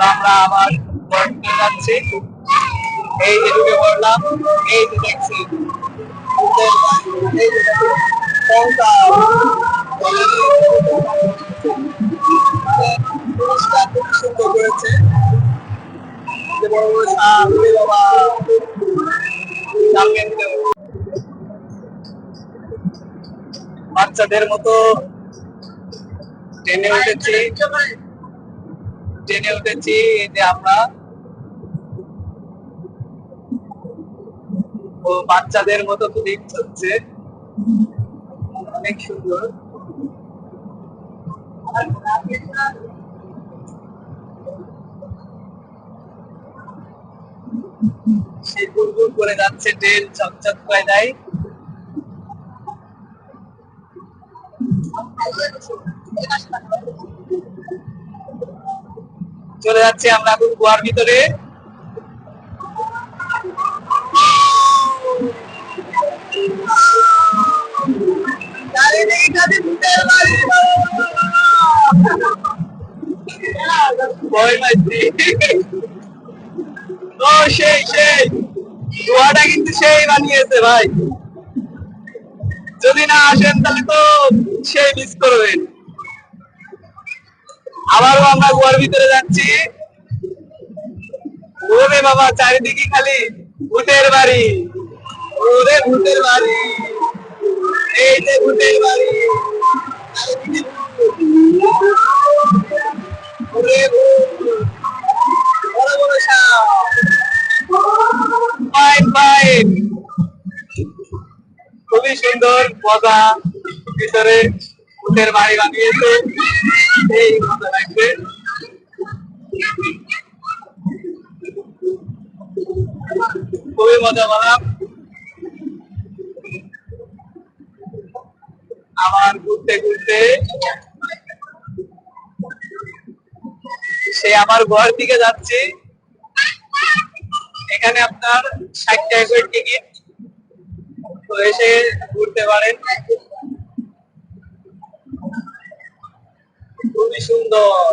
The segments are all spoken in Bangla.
আমরা আবার ঘুরতে যাচ্ছি। এই যে ঢুকে পড়লাম, এই যে দেখছি সুন্দর করেছে, বাচ্চাদের মতো ট্রেনে উঠেছি। এই যে আমরা বাচ্চাদের মতো ফিলিং হচ্ছে, অনেক সুন্দর। সে গুড়গুড় করে যাচ্ছে, ট্রেন ঝকঝক করে দেয়। চলে যাচ্ছি আমরা এখন গোয়ার ভিতরে। সেই সেই গোয়াটা কিন্তু সেই বানিয়েছে ভাই, যদি না আসেন তাহলে তো সেই মিস করবেন। আবারও আমরা গোয়ার ভিতরে যাচ্ছি। ওরে বাবা, চারিদিকে খালি ভূতের বাড়ি, ওরে ভূতের বাড়ি, এই যে ভূতের বাড়ি, ওরে বড় বড় সাপ, ফাইন ফাইন, খুবই সুন্দর মজা। ভিতরে ভূতের বাড়ি বানিয়েছে, এই মজা লাগছে। খুবই মজা পেলাম। আবার ঘুরতে ঘুরতে সে আমার ঘর দিকে যাচ্ছি। এখানে আপনার 60 টাকা করে টিকিট, তো এসে ঘুরতে পারেন। খুবই সুন্দর।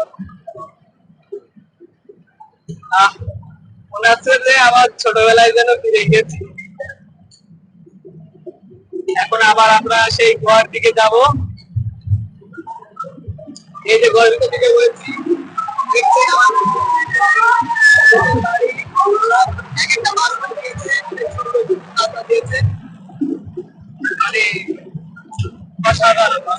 মনে হচ্ছে যে আমার ছোটবেলায় যেন ফিরে গেছি। এখন আবার আমরা সেই গোয়ার দিকে যাব। এই যে গোয়ার ভিতর দিকে বলছি, অসাধারণ।